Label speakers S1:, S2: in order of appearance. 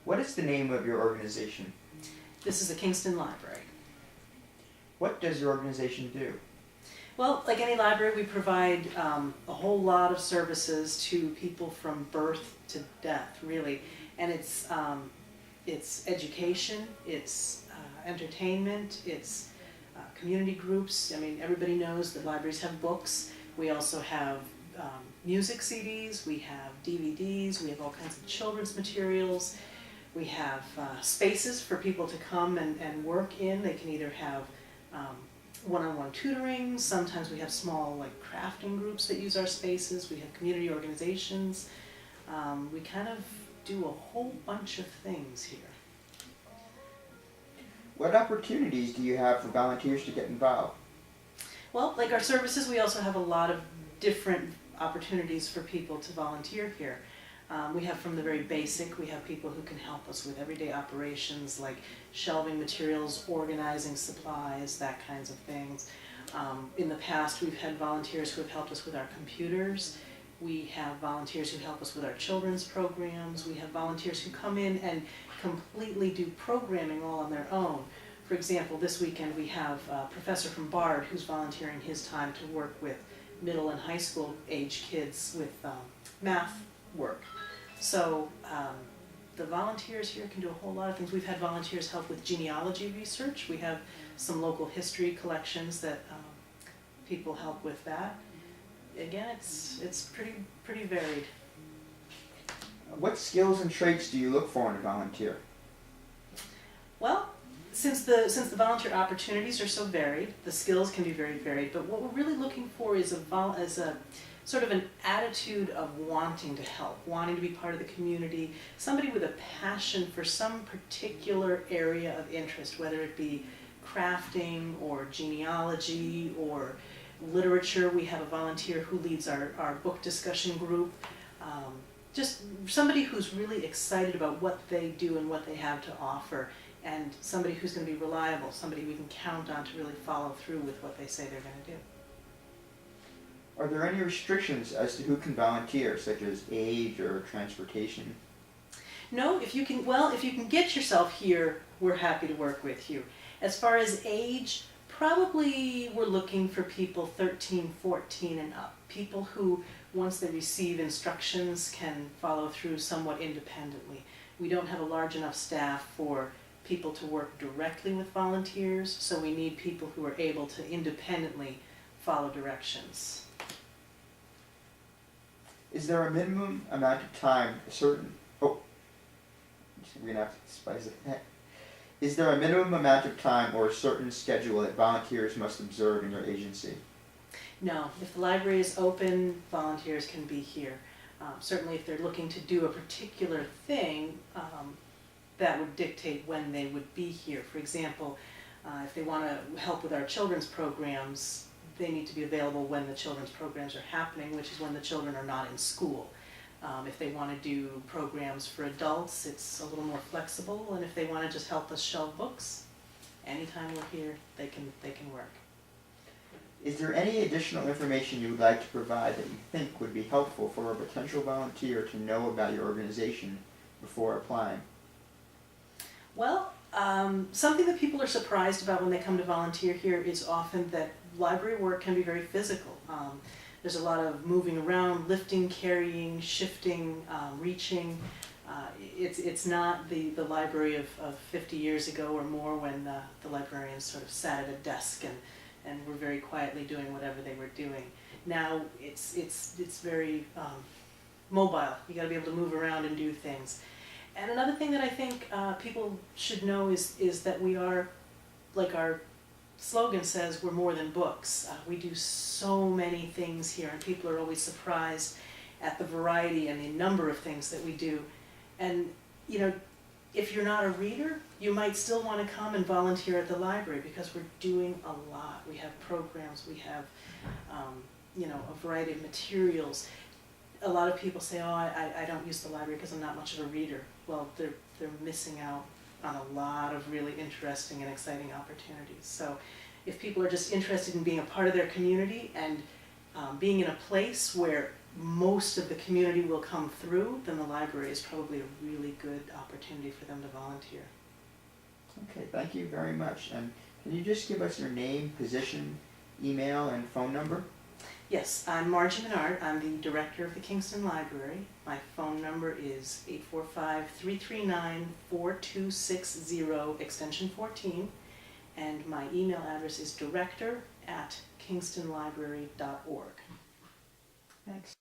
S1: What is the name of your organization?
S2: This is the Kingston Library.
S1: What does your organization do?
S2: Well, like any library, we provide a whole lot of services to people from birth to death, really. And it's education, it's entertainment, it's community groups. I mean, everybody knows that libraries have books. We also have music CDs, we have DVDs, we have all kinds of children's materials. We have spaces for people to come and work in. They can either have one-on-one tutoring. Sometimes we have small like crafting groups that use our spaces. We have community organizations. We kind of do a whole bunch of things here.
S1: What opportunities do you have for volunteers to get involved?
S2: Well, like our services, we also have a lot of different opportunities for people to volunteer here. We have from the very basic, we have people who can help us with everyday operations like shelving materials, organizing supplies, that kinds of things. In the past, we've had volunteers who have helped us with our computers. We have volunteers who help us with our children's programs. We have volunteers who come in and completely do programming all on their own. For example, this weekend we have a professor from Bard who's volunteering his time to work with middle and high school age kids with math work. So the volunteers here can do a whole lot of things. We've had volunteers help with genealogy research. We have some local history collections that people help with that. Again, it's pretty varied.
S1: What skills and traits do you look for in a volunteer?
S2: Well, since the volunteer opportunities are so varied, the skills can be very varied, but what we're really looking for is a sort of an attitude of wanting to help, wanting to be part of the community, somebody with a passion for some particular area of interest, whether it be crafting or genealogy or literature. We have a volunteer who leads our book discussion group. Just somebody who's really excited about what they do and what they have to offer, and somebody who's going to be reliable, somebody we can count on to really follow through with what they say they're going to do.
S1: Are there any restrictions as to who can volunteer, such as age or transportation?
S2: No, if you can get yourself here, we're happy to work with you. As far as age, probably we're looking for people 13, 14 and up. People who, once they receive instructions, can follow through somewhat independently. We don't have a large enough staff for people to work directly with volunteers, so we need people who are able to independently follow directions.
S1: Is there a minimum amount of time we're gonna have to spice it. Is there a minimum amount of time or a certain schedule that volunteers must observe in your agency?
S2: No, if the library is open, volunteers can be here. Certainly if they're looking to do a particular thing, that would dictate when they would be here. For example, if they want to help with our children's programs, they need to be available when the children's programs are happening, which is when the children are not in school. If they want to do programs for adults, it's a little more flexible, and if they want to just help us shelve books, anytime we're here, they can work.
S1: Is there any additional information you would like to provide that you think would be helpful for a potential volunteer to know about your organization before applying?
S2: Well, something that people are surprised about when they come to volunteer here is often that library work can be very physical. There's a lot of moving around, lifting, carrying, shifting, reaching. It's not the library of 50 years ago or more when the librarians sort of sat at a desk and were very quietly doing whatever they were doing. Now it's very mobile. You got to be able to move around and do things. And another thing that I think people should know is that we are, like our slogan says, we're more than books. We do so many things here, and people are always surprised at the variety and the number of things that we do. And you know, if you're not a reader, you might still want to come and volunteer at the library because we're doing a lot. We have programs, we have a variety of materials. A lot of people say, oh, I don't use the library because I'm not much of a reader. Well, they're missing out on a lot of really interesting and exciting opportunities. So if people are just interested in being a part of their community and being in a place where most of the community will come through, then the library is probably a really good opportunity for them to volunteer.
S1: Okay, thank you very much. And can you just give us your name, position, email, and phone number?
S2: Yes, I'm Margie Menard. I'm the director of the Kingston Library. My phone number is 845-339-4260, extension 14, and my email address is director@kingstonlibrary.org.
S1: Thanks.